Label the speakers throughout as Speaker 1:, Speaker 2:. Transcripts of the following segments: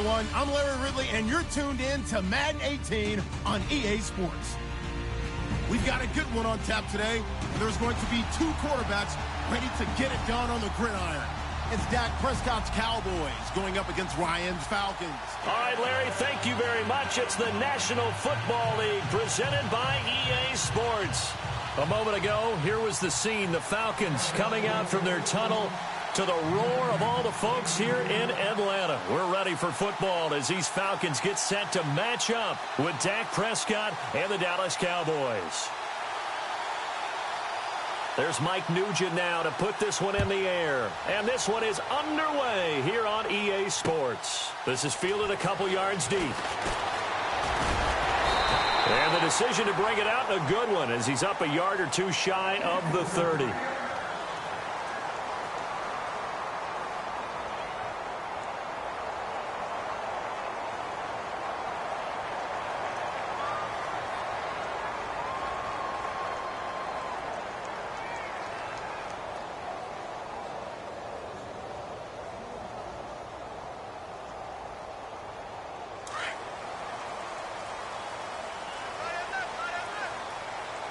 Speaker 1: everyone. I'm Larry Ridley, and you're tuned in to Madden 18 on EA Sports. We've got a good one on tap today, and there's going to be two quarterbacks ready to get it done on the gridiron. It's Dak Prescott's Cowboys going up against Ryan's Falcons.
Speaker 2: All right, Larry, thank you very much. It's the National Football League presented by EA Sports. A moment ago, here was the scene. The Falcons coming out from their tunnel to the roar of all the folks here in Atlanta. We're ready for football as these Falcons get set to match up with Dak Prescott and the Dallas Cowboys. There's Mike Nugent now to put this one in the air. And this one is underway here on EA Sports. This is fielded a couple yards deep. And the decision to bring it out, a good one, as he's up a yard or two shy of the 30.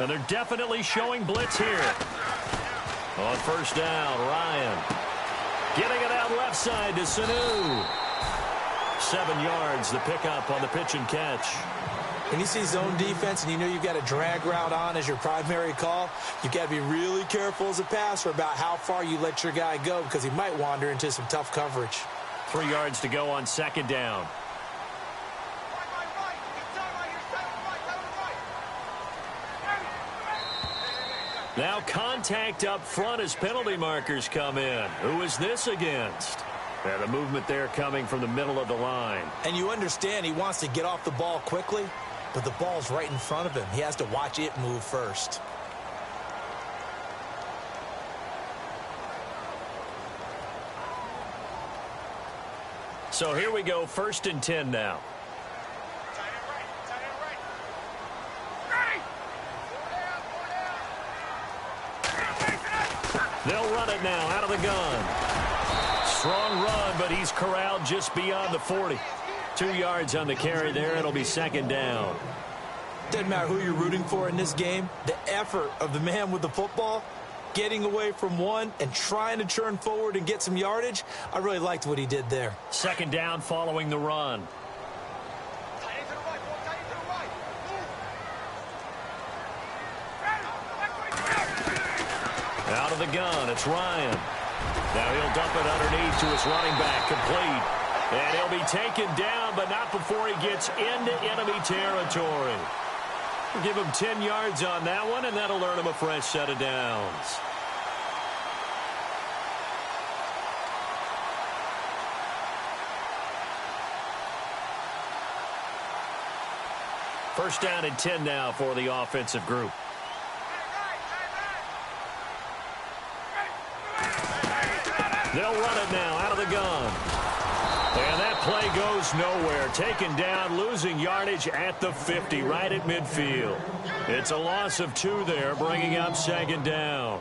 Speaker 2: And they're definitely showing blitz here. On first down, Ryan. Getting it out left side to Sanu. 7 yards, the pickup on the pitch and catch.
Speaker 3: When you see zone defense and you know you've got a drag route on as your primary call, you've got to be really careful as a passer about how far you let your guy go because he might wander into some tough coverage.
Speaker 2: 3 yards to go on second down. Now contact up front as penalty markers come in. Who is this against? And the movement there coming from the middle of the line.
Speaker 3: And you understand he wants to get off the ball quickly, but the ball's right in front of him. He has to watch it move first.
Speaker 2: So here we go, 1st and 10 now. They'll run it now out of the gun. Strong run, but he's corralled just beyond the 40. 2 yards on the carry there. It'll be second down.
Speaker 3: Doesn't matter who you're rooting for in this game. The effort of the man with the football, getting away from one and trying to turn forward and get some yardage, I really liked what he did there.
Speaker 2: Second down following the run. Out of the gun, it's Ryan. Now he'll dump it underneath to his running back, complete. And he'll be taken down, but not before he gets into enemy territory. We'll give him 10 yards on that one, and that'll earn him a fresh set of downs. First down and 10 now for the offensive group. They'll run it now out of the gun. And that play goes nowhere. Taken down, losing yardage at the 50, right at midfield. It's a loss of 2 there, bringing up second down.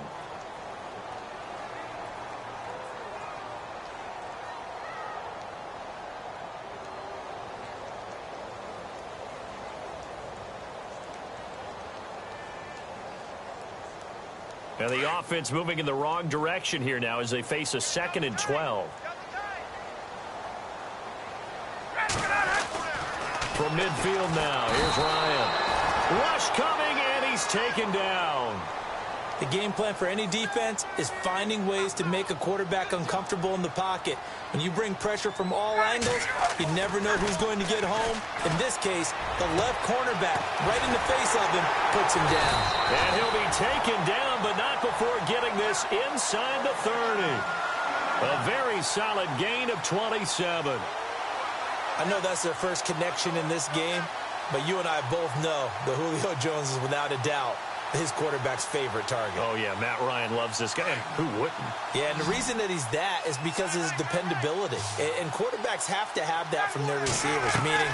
Speaker 2: And the offense moving in the wrong direction here now as they face a 2nd and 12. From midfield now, here's Ryan. Rush coming, and he's taken down.
Speaker 3: The game plan for any defense is finding ways to make a quarterback uncomfortable in the pocket. When you bring pressure from all angles, you never know who's going to get home. In this case, the left cornerback, right in the face of him, puts him down.
Speaker 2: And he'll be taken down, but not before getting this inside the 30. A very solid gain of 27.
Speaker 3: I know that's their first connection in this game, but you and I both know that Julio Jones is without a doubt his quarterback's favorite target.
Speaker 2: Oh, yeah, Matt Ryan loves this guy. Who wouldn't?
Speaker 3: Yeah, and the reason that he's that is because of his dependability. And quarterbacks have to have that from their receivers, meaning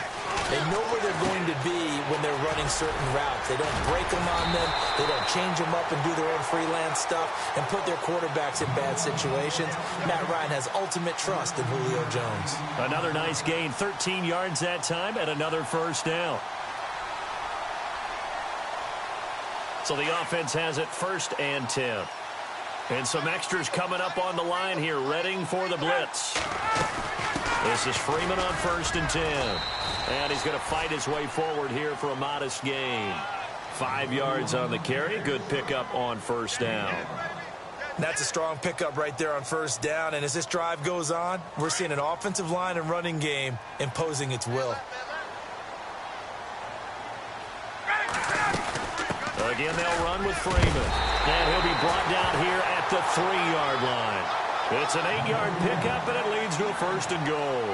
Speaker 3: they know where they're going to be when they're running certain routes. They don't break them on them. They don't change them up and do their own freelance stuff and put their quarterbacks in bad situations. Matt Ryan has ultimate trust in Julio Jones.
Speaker 2: Another nice gain, 13 yards that time, and another first down. So the offense has it 1st and 10. And some extras coming up on the line here, readying for the blitz. This is Freeman on 1st and 10. And he's going to fight his way forward here for a modest gain. 5 yards on the carry. Good pickup on 1st down.
Speaker 3: That's a strong pickup right there on 1st down. And as this drive goes on, we're seeing an offensive line and running game imposing its will.
Speaker 2: Again, they'll run with Freeman. And he'll be brought down here at the 3-yard line. It's an 8-yard pickup, and it leads to a 1st and goal.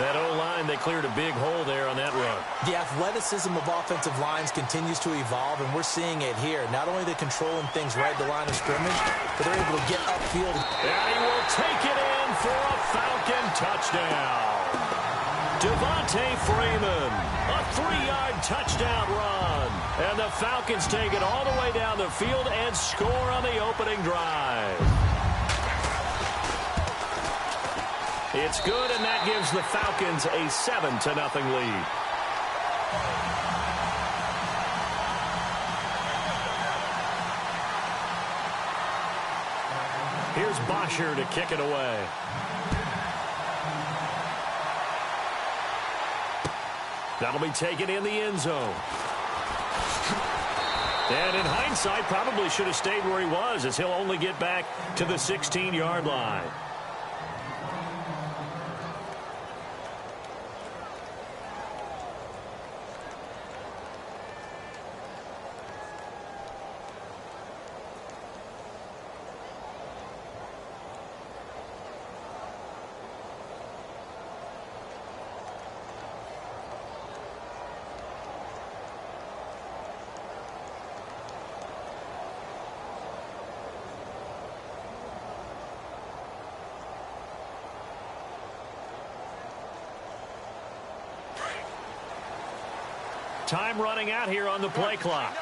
Speaker 2: That O-line, they cleared a big hole there on that run.
Speaker 3: The athleticism of offensive lines continues to evolve, and we're seeing it here. Not only are they controlling things right at the line of scrimmage, but they're able to get upfield.
Speaker 2: And he will take it in for a Falcon touchdown. Devontae Freeman, a 3-yard touchdown run. And the Falcons take it all the way down the field and score on the opening drive. It's good, and that gives the Falcons a 7-0 lead. Here's Bosher to kick it away. That'll be taken in the end zone. And in hindsight, probably should have stayed where he was, as he'll only get back to the 16-yard line. Time running out here on the play clock.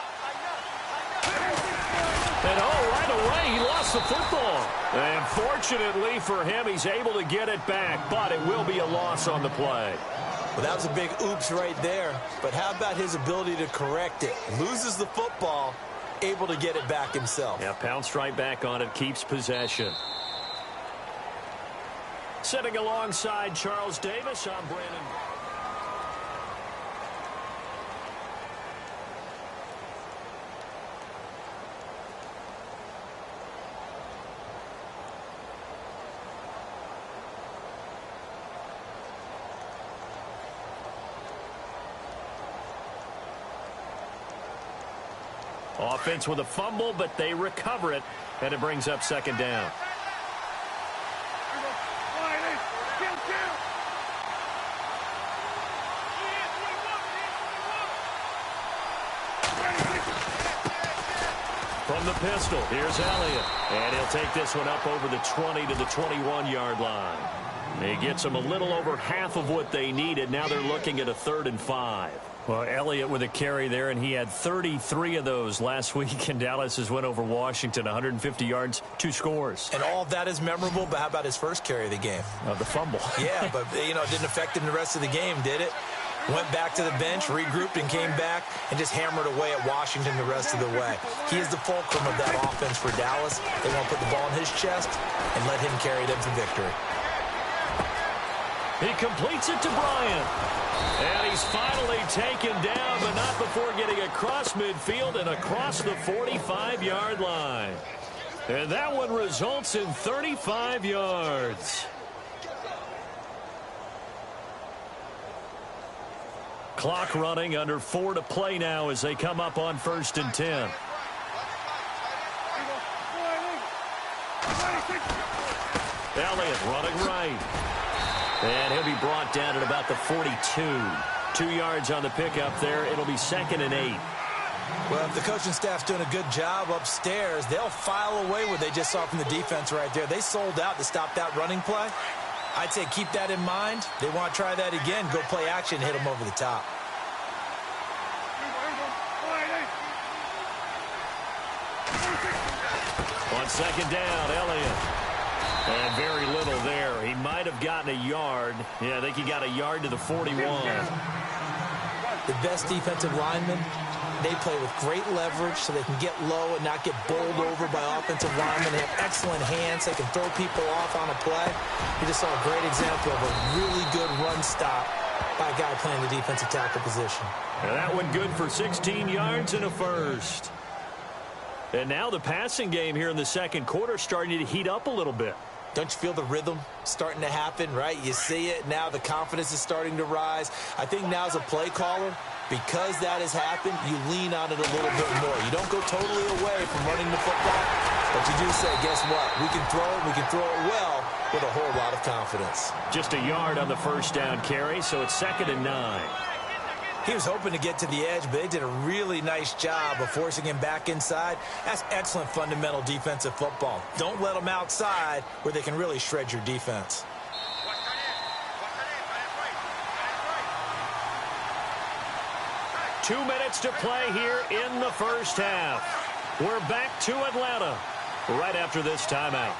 Speaker 2: And right away, he lost the football. And fortunately for him, he's able to get it back, but it will be a loss on the play.
Speaker 3: Well, that was a big oops right there. But how about his ability to correct it? Loses the football, able to get it back himself.
Speaker 2: Yeah, pounced right back on it, keeps possession. Sitting alongside Charles Davis, I'm Brandon. Offense with a fumble, but they recover it, and it brings up 2nd down. From the pistol, here's Elliott. And he'll take this one up over the 20 to the 21-yard line. He gets them a little over half of what they needed. Now they're looking at a 3rd and 5. Well, Elliott with a carry there, and he had 33 of those last week in Dallas's win over Washington, 150 yards, 2 scores.
Speaker 3: And all of that is memorable, but how about his first carry of the game?
Speaker 2: The fumble.
Speaker 3: Yeah, but, it didn't affect him the rest of the game, did it? Went back to the bench, regrouped, and came back and just hammered away at Washington the rest of the way. He is the fulcrum of that offense for Dallas. They want to put the ball in his chest and let him carry them to victory.
Speaker 2: He completes it to Bryant. And he's finally taken down, but not before getting across midfield and across the 45-yard line. And that one results in 35 yards. Clock running, under 4 to play now as they come up on 1st and 10. Elliott running right. And he'll be brought down at about the 42. 2 yards on the pickup there. It'll be 2nd and 8.
Speaker 3: Well, if the coaching staff's doing a good job upstairs, they'll file away what they just saw from the defense right there. They sold out to stop that running play. I'd say keep that in mind. They want to try that again. Go play action, hit them over the top.
Speaker 2: On second down, Elliott. And very little there. He might have gotten a yard. Yeah, I think he got a yard to the 41.
Speaker 3: The best defensive linemen, they play with great leverage so they can get low and not get bowled over by offensive linemen. They have excellent hands. They can throw people off on a play. You just saw a great example of a really good run stop by a guy playing the defensive tackle position.
Speaker 2: And that one good for 16 yards and a first. And now the passing game here in the second quarter starting to heat up a little bit.
Speaker 3: Don't you feel the rhythm starting to happen, right? You see it. Now the confidence is starting to rise. I think now as a play caller, because that has happened, you lean on it a little bit more. You don't go totally away from running the football, but you do say, guess what? We can throw it well with a whole lot of confidence.
Speaker 2: Just a yard on the first down carry, so it's 2nd and 9.
Speaker 3: He was hoping to get to the edge, but they did a really nice job of forcing him back inside. That's excellent fundamental defensive football. Don't let them outside where they can really shred your defense.
Speaker 2: Two minutes to play here in the first half. We're back to Atlanta right after this timeout.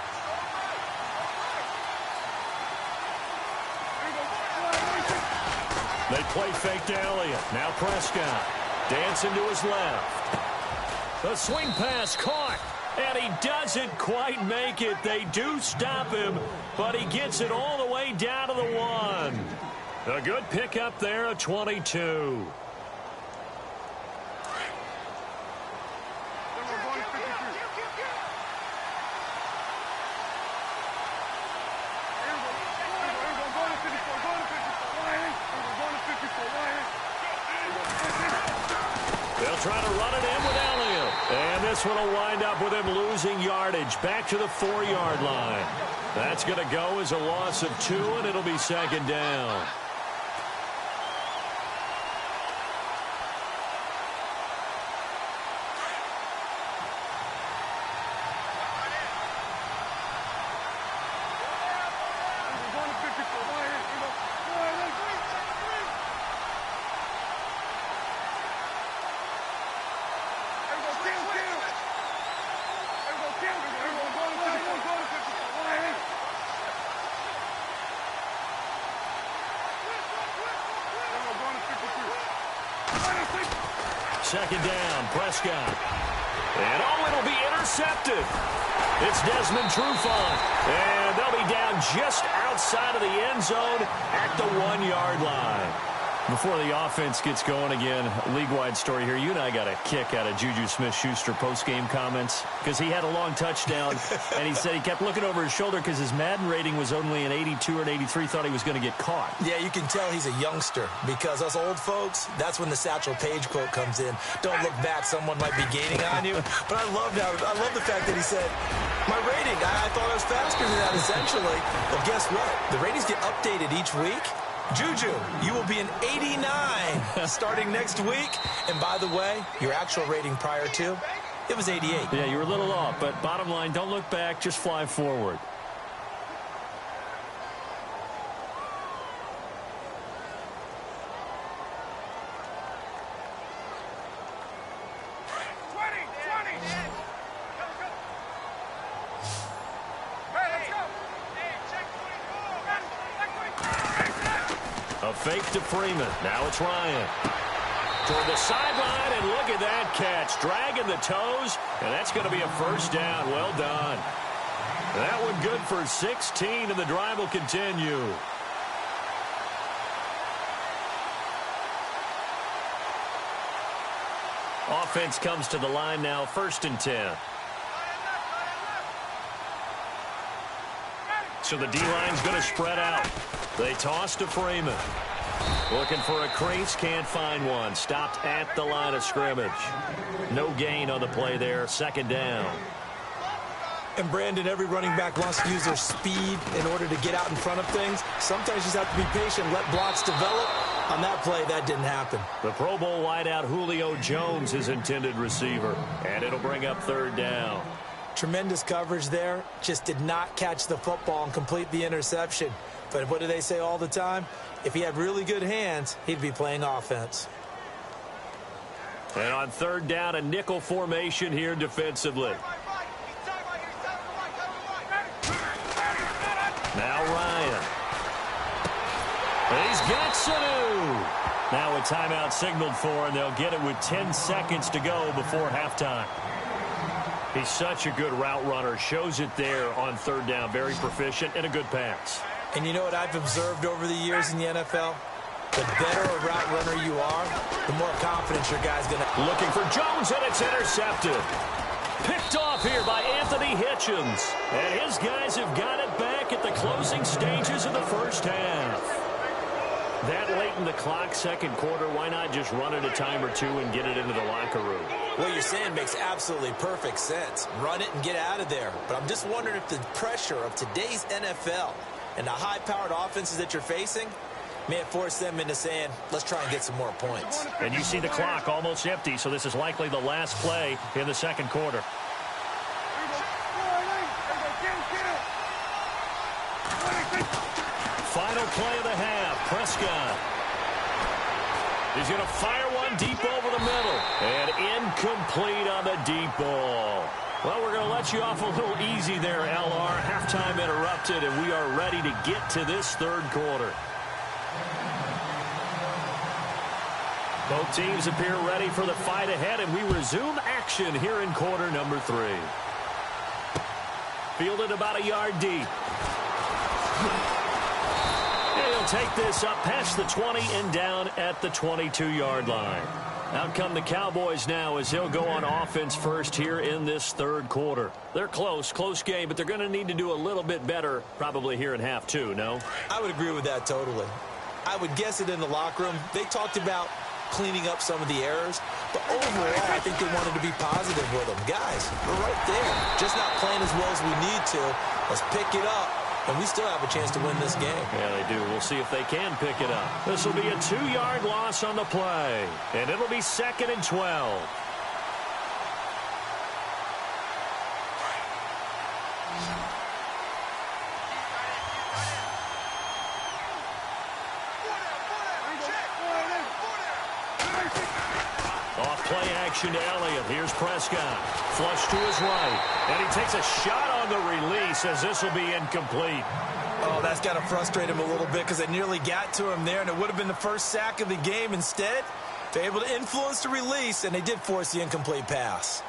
Speaker 2: They play fake to Elliott. Now Prescott. Dancing to his left. The swing pass caught. And he doesn't quite make it. They do stop him, but he gets it all the way down to the 1. A good pickup there at 22. Try to run it in with Elliott. And this one will wind up with him losing yardage back to the 4-yard line. That's going to go as a loss of 2, and it'll be 2nd down. Second down, Prescott. And it'll be intercepted. It's Desmond Trufant. And they'll be down just outside of the end zone at the 1-yard line. Before the offense gets going again, league-wide story here. You and I got a kick out of Juju Smith-Schuster post-game comments because he had a long touchdown, and he said he kept looking over his shoulder because his Madden rating was only an 82 or an 83, thought he was going to get caught.
Speaker 3: Yeah, you can tell he's a youngster because us old folks, that's when the Satchel Paige quote comes in. Don't look back, someone might be gaining on you. But I love the fact that he said, my rating, I thought I was faster than that, essentially. Well, guess what? The ratings get updated each week. Juju, you will be an 89 starting next week. And by the way, your actual rating prior to, it was 88.
Speaker 2: Yeah, you were a little off, but bottom line, don't look back, just fly forward. A fake to Freeman. Now it's Ryan. Toward the sideline, and look at that catch. Dragging the toes, and that's going to be a first down. Well done. That one good for 16, and the drive will continue. Offense comes to the line now, 1st and 10. So the D-line's going to spread out. They toss to Freeman. Looking for a crease, can't find one. Stopped at the line of scrimmage. No gain on the play there, 2nd down.
Speaker 3: And Brandon, every running back wants to use their speed in order to get out in front of things. Sometimes you just have to be patient, let blocks develop. On that play, that didn't happen.
Speaker 2: The Pro Bowl wideout Julio Jones is intended receiver, and it'll bring up third down.
Speaker 3: Tremendous coverage there. Just did not catch the football and complete the interception. But what do they say all the time? If he had really good hands, he'd be playing offense.
Speaker 2: And on third down, a nickel formation here defensively. Now Ryan. He's got Sanu. Now a timeout signaled for, and they'll get it with 10 seconds to go before halftime. He's such a good route runner. Shows it there on third down. Very proficient and a good pass.
Speaker 3: And you know what I've observed over the years in the NFL? The better a route runner you are, the more confidence your guy's going to...
Speaker 2: Looking for Jones, and it's intercepted. Picked off here by Anthony Hitchens. And his guys have got it back at the closing stages of the first half. That late in the clock, second quarter, why not just run it a time or two and get it into the locker room?
Speaker 3: What you're saying makes absolutely perfect sense. Run it and get out of there. But I'm just wondering if the pressure of today's NFL and the high-powered offenses that you're facing may have forced them into saying, let's try and get some more points.
Speaker 2: And you see the clock almost empty, so this is likely the last play in the second quarter. Final play of the half. Prescott. He's going to fire one deep over the middle. And incomplete on the deep ball. Well, we're going to let you off a little easy there, LR. Halftime interrupted, and we are ready to get to this third quarter. Both teams appear ready for the fight ahead, and we resume action here in quarter number 3. Fielded about a yard deep. He'll take this up past the 20 and down at the 22-yard line. Out come the Cowboys now as they'll go on offense first here in this third quarter. They're close game, but they're going to need to do a little bit better probably here in half 2, no?
Speaker 3: I would agree with that totally. I would guess it in the locker room. They talked about cleaning up some of the errors, but overall, I think they wanted to be positive with them. Guys, we're right there. Just not playing as well as we need to. Let's pick it up. And we still have a chance to win this game.
Speaker 2: Yeah, they do. We'll see if they can pick it up. This will be a 2-yard loss on the play. And it'll be 2nd and 12. Off-play action to Elliott. Here's Prescott. Flush to his right. And he takes a shot on the release as this will be incomplete.
Speaker 3: Oh, that's got to frustrate him a little bit because they nearly got to him there, and it would have been the first sack of the game. Instead, they're able to influence the release, and they did force the incomplete pass.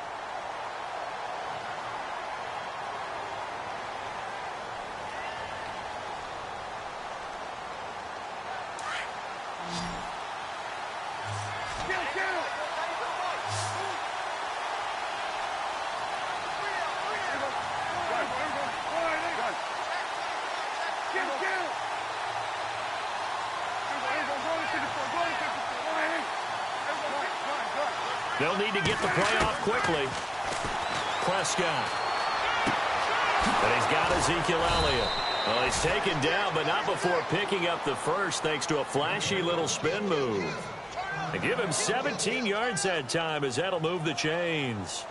Speaker 2: They'll need to get the play off quickly. Prescott. And he's got Ezekiel Elliott. Well, he's taken down, but not before picking up the first thanks to a flashy little spin move. They give him 17 yards that time as that'll move the chains.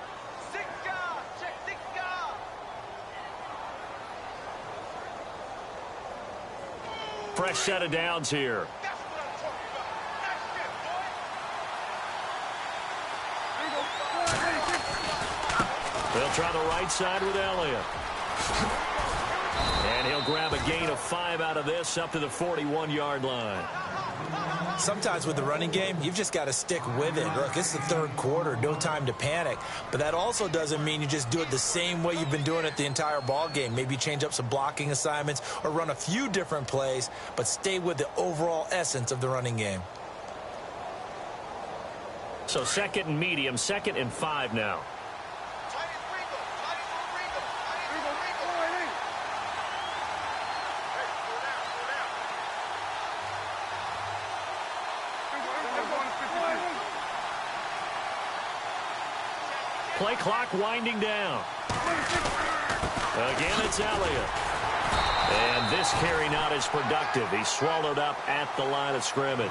Speaker 2: Fresh set of downs here. They'll try the right side with Elliott. And he'll grab a gain of 5 out of this up to the 41-yard line.
Speaker 3: Sometimes with the running game, you've just got to stick with it. Look, it's the third quarter, no time to panic. But that also doesn't mean you just do it the same way you've been doing it the entire ball game. Maybe change up some blocking assignments or run a few different plays, but stay with the overall essence of the running game.
Speaker 2: So 2nd and medium, 2nd and 5 now. Play clock winding down. Again, it's Elliott. And this carry not as productive. He's swallowed up at the line of scrimmage.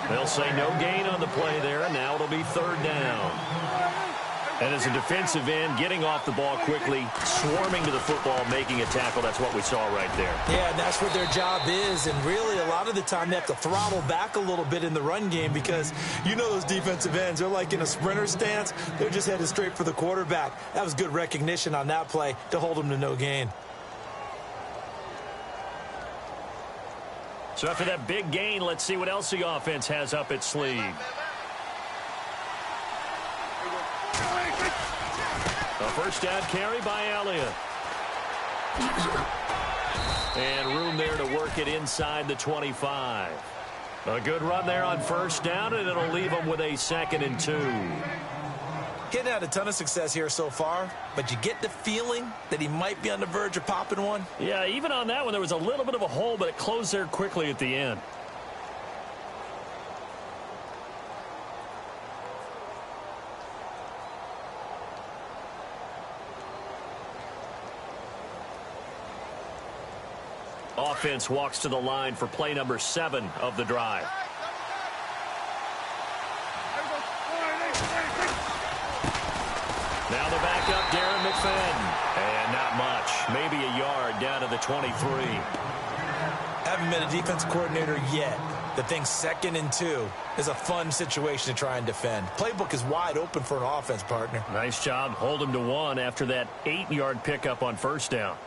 Speaker 2: They'll say no gain on the play there, and now it'll be third down. And as a defensive end, getting off the ball quickly, swarming to the football, making a tackle, that's what we saw right there.
Speaker 3: Yeah, and that's what their job is. And really, a lot of the time, they have to throttle back a little bit in the run game because you know those defensive ends, they're like in a sprinter stance. They're just headed straight for the quarterback. That was good recognition on that play to hold them to no gain.
Speaker 2: So after that big gain, let's see what else the offense has up its sleeve. A first down carry by Elliott. And room there to work it inside the 25. A good run there on first down, and it'll leave them with a 2nd and 2.
Speaker 3: Getting had a ton of success here so far, but you get the feeling that he might be on the verge of popping one.
Speaker 2: Yeah, even on that one, there was a little bit of a hole, but it closed there quickly at the end. Offense walks to the line for play number 7 of the drive. Now the backup, Darren McFadden. And not much. Maybe a yard down to the 23.
Speaker 3: Haven't been a defensive coordinator yet. The thing 2nd and 2 is a fun situation to try and defend. Playbook is wide open for an offense, partner.
Speaker 2: Nice job. Hold him to 1 after that 8-yard pickup on first down.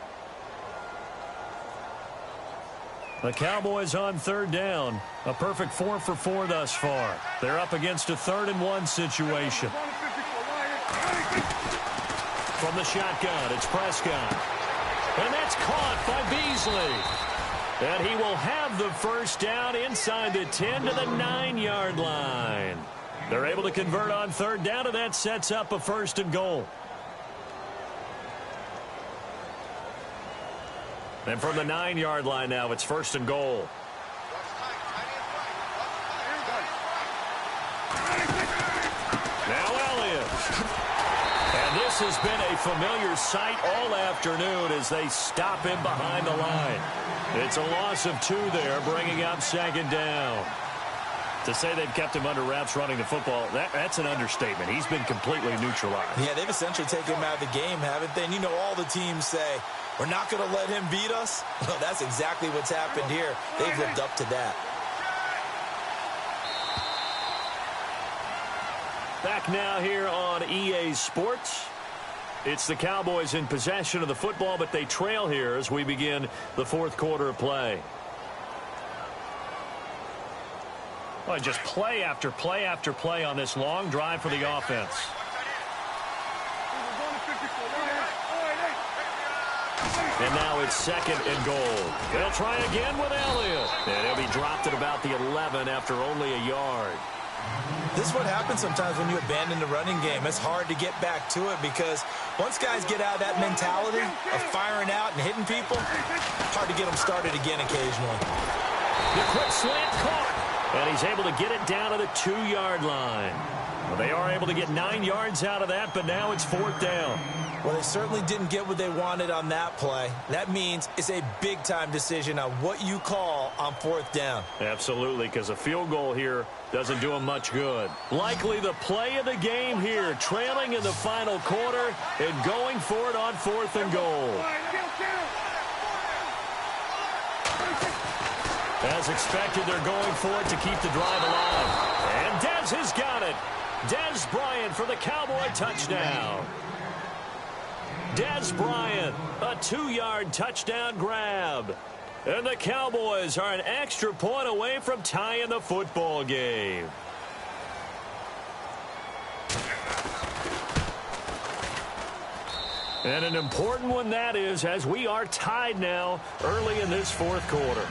Speaker 2: The Cowboys on third down. A perfect 4 for 4 thus far. They're up against a 3rd and 1 situation. From the shotgun, it's Prescott. And that's caught by Beasley. And he will have the first down inside the 10 to the 9-yard line. They're able to convert on third down, and that sets up a 1st and goal. And from the 9-yard line now, it's 1st and goal. Now Elliott. And this has been a familiar sight all afternoon as they stop him behind the line. It's a loss of 2 there, bringing up 2nd down. To say they've kept him under wraps running the football, that's an understatement. He's been completely neutralized.
Speaker 3: Yeah, they've essentially taken him out of the game, haven't they? And you know all the teams say, we're not going to let him beat us. Well, that's exactly what's happened here. They've lived up to that.
Speaker 2: Back now here on EA Sports. It's the Cowboys in possession of the football, but they trail here as we begin the 4th quarter of play. Well, just play after play after play on this long drive for the offense. And now it's 2nd and goal. They'll try again with Elliott. And he'll be dropped at about the 11 after only a yard.
Speaker 3: This is what happens sometimes when you abandon the running game. It's hard to get back to it because once guys get out of that mentality of firing out and hitting people, hard to get them started again occasionally.
Speaker 2: The quick slant caught. And he's able to get it down to the 2-yard line. Well, they are able to get 9 yards out of that, but now it's 4th down.
Speaker 3: Well, they certainly didn't get what they wanted on that play. That means it's a big-time decision on what you call on 4th down.
Speaker 2: Absolutely, because a field goal here doesn't do them much good. Likely the play of the game here, trailing in the final quarter and going for it on 4th and goal. As expected, they're going for it to keep the drive alive. And Dez has got it. Dez Bryant for the Cowboy touchdown. Dez Bryant, a 2-yard touchdown grab. And the Cowboys are an extra point away from tying the football game. And an important one that is, as we are tied now early in this 4th quarter.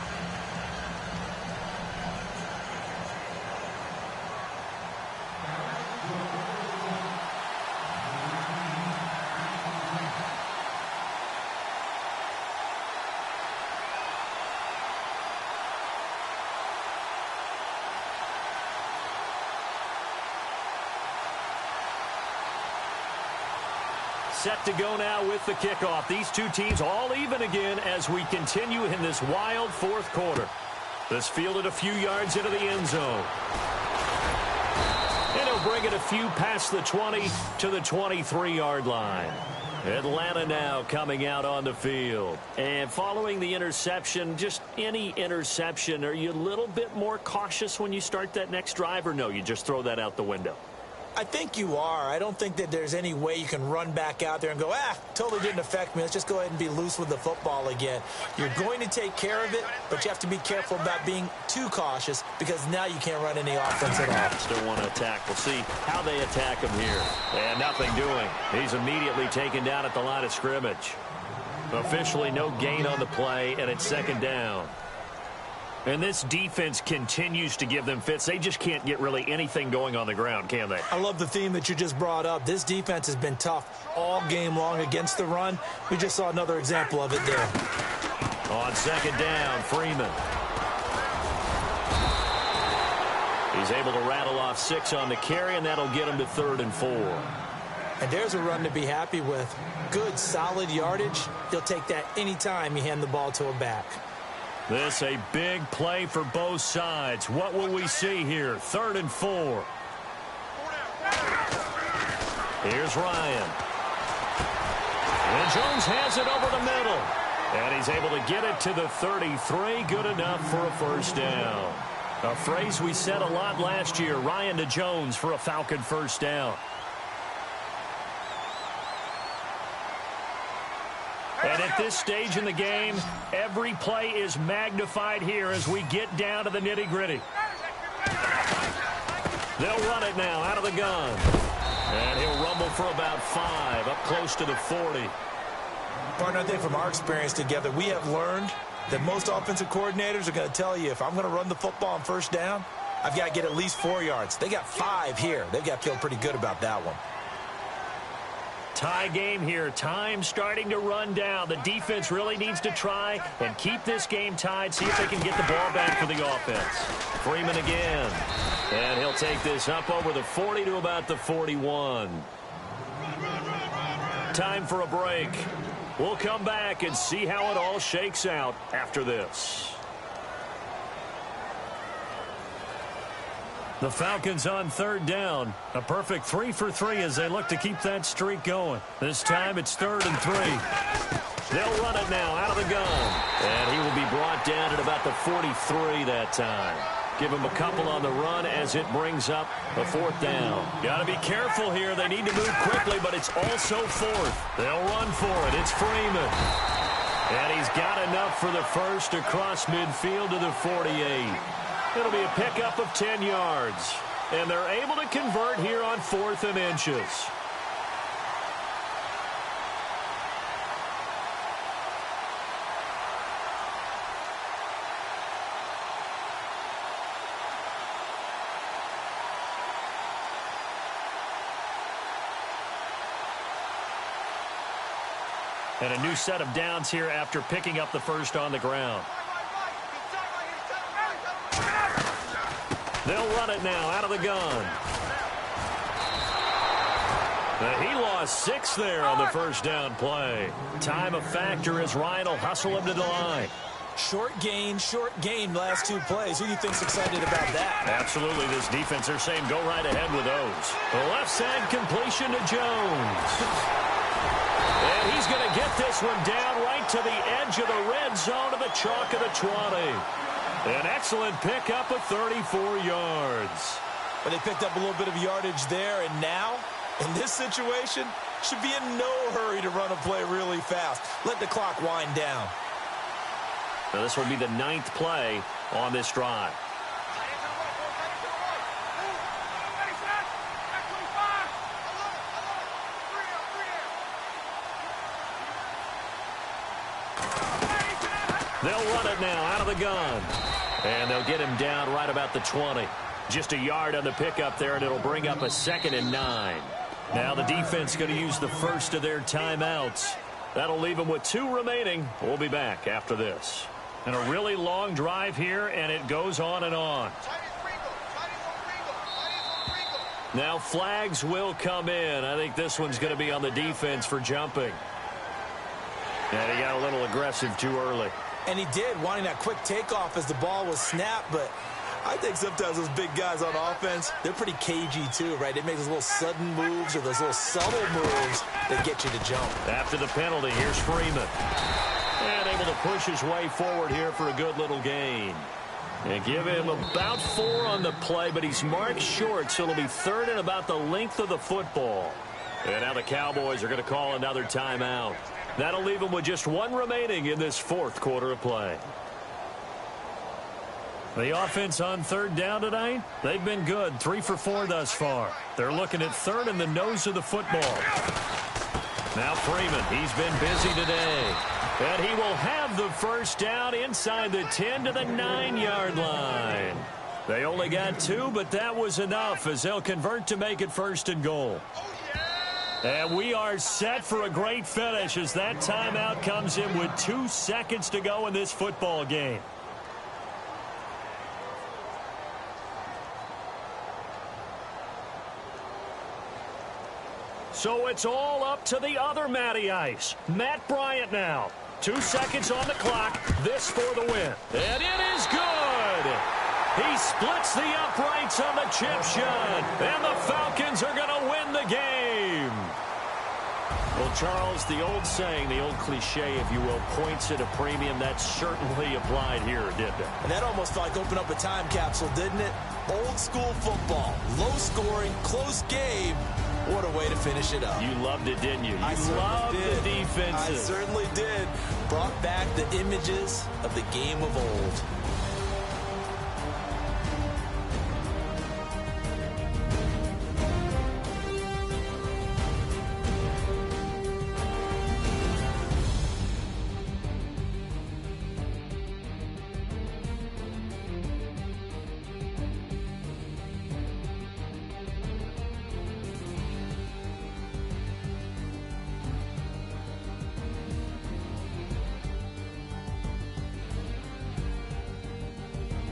Speaker 2: set to go now with the kickoff. These two teams all even again as we continue in this wild fourth quarter. This fielded a few yards into the end zone. And he'll bring it a few past the 20 to the 23-yard line. Atlanta now coming out on the field. And following the interception, just any interception, are you a little bit more cautious when you start that next drive, or no, you just throw that out the window?
Speaker 3: I think you are. I don't think that there's any way you can run back out there and go, totally didn't affect me. Let's just go ahead and be loose with the football again. You're going to take care of it, but you have to be careful about being too cautious because now you can't run any offense at all.
Speaker 2: Still want to attack. We'll see how they attack him here. And nothing doing. He's immediately taken down at the line of scrimmage. Officially no gain on the play, and it's second down. And this defense continues to give them fits. They just can't get really anything going on the ground, can they?
Speaker 3: I love the theme that you just brought up. This defense has been tough all game long against the run. We just saw another example of it there.
Speaker 2: On second down, Freeman. He's able to rattle off 6 on the carry, and that'll get him to 3rd and 4.
Speaker 3: And there's a run to be happy with. Good, solid yardage. He'll take that anytime you hand the ball to a back.
Speaker 2: This a big play for both sides. What will we see here? 3rd and 4. Here's Ryan. And Jones has it over the middle. And he's able to get it to the 33. Good enough for a first down. A phrase we said a lot last year. Ryan to Jones for a Falcon first down. And at this stage in the game, every play is magnified here as we get down to the nitty-gritty. They'll run it now out of the gun. And he'll rumble for about 5, up close to the 40.
Speaker 3: Partner, I think from our experience together, we have learned that most offensive coordinators are going to tell you, if I'm going to run the football on first down, I've got to get at least 4 yards. They got 5 here. They've got to feel pretty good about that one.
Speaker 2: Tie game here. Time starting to run down. The defense really needs to try and keep this game tied, see if they can get the ball back for the offense. Freeman again. And he'll take this up over the 40 to about the 41. Time for a break. We'll come back and see how it all shakes out after this. The Falcons on 3rd down. A perfect 3 for 3 as they look to keep that streak going. This time it's 3rd and 3. They'll run it now out of the gun. And he will be brought down at about the 43 that time. Give him a couple on the run as it brings up a 4th down. Got to be careful here. They need to move quickly, but it's also 4th. They'll run for it. It's Freeman. And he's got enough for the first across midfield to the 48. It'll be a pickup of 10 yards. And they're able to convert here on 4th and inches. And a new set of downs here after picking up the first on the ground. They'll run it now out of the gun. He lost 6 there on the first down play. Time a factor as Ryan will hustle him to the line.
Speaker 3: Short gain last 2 plays. Who do you think's excited about that?
Speaker 2: Absolutely. This defense, they're saying go right ahead with those. The left side completion to Jones. And he's going to get this one down right to the edge of the red zone of the chalk of the 20. An excellent pickup of 34 yards.
Speaker 3: But they picked up a little bit of yardage there, and now, in this situation, should be in no hurry to run a play really fast. Let the clock wind down.
Speaker 2: Now this will be the 9th play on this drive. They'll run it now out of the gun. And they'll get him down right about the 20. Just a yard on the pickup there, and it'll bring up a 2nd and 9. Now the defense going to use the first of their timeouts. That'll leave them with 2 remaining. We'll be back after this. And a really long drive here, and it goes on and on. Now flags will come in. I think this one's going to be on the defense for jumping. And he got a little aggressive too early.
Speaker 3: And he did, wanting that quick takeoff as the ball was snapped. But I think sometimes those big guys on offense, they're pretty cagey too, right? They make those little sudden moves or those little subtle moves that get you to jump.
Speaker 2: After the penalty, here's Freeman. And able to push his way forward here for a good little gain. And give him about 4 on the play, but he's marked short, so it'll be 3rd and about the length of the football. And now the Cowboys are going to call another timeout. That'll leave them with just 1 remaining in this 4th quarter of play. The offense on 3rd down tonight, they've been good, 3 for 4 thus far. They're looking at 3rd and the nose of the football. Now Freeman, he's been busy today. And he will have the first down inside the 10 to the 9-yard line. They only got 2, but that was enough as they'll convert to make it 1st and goal. And we are set for a great finish as that timeout comes in with 2 seconds to go in this football game. So it's all up to the other Matty Ice. Matt Bryant now. 2 seconds on the clock. This for the win. And it is good. He splits the uprights on the chip shot. And the Falcons are going to win the game. Well, Charles, the old saying, the old cliche, if you will, points at a premium, that certainly applied here, didn't it?
Speaker 3: And that almost felt like opened up a time capsule, didn't it? Old school football. Low scoring, close game. What a way to finish it up.
Speaker 2: You loved it, didn't you? You loved the defenses.
Speaker 3: I certainly did. Brought back the images of the game of old.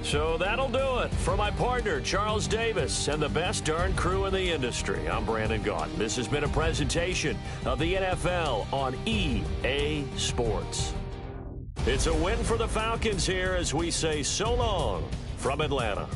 Speaker 2: So that'll do it. For my partner, Charles Davis, and the best darn crew in the industry, I'm Brandon Gaudin. This has been a presentation of the NFL on EA Sports. It's a win for the Falcons here as we say so long from Atlanta.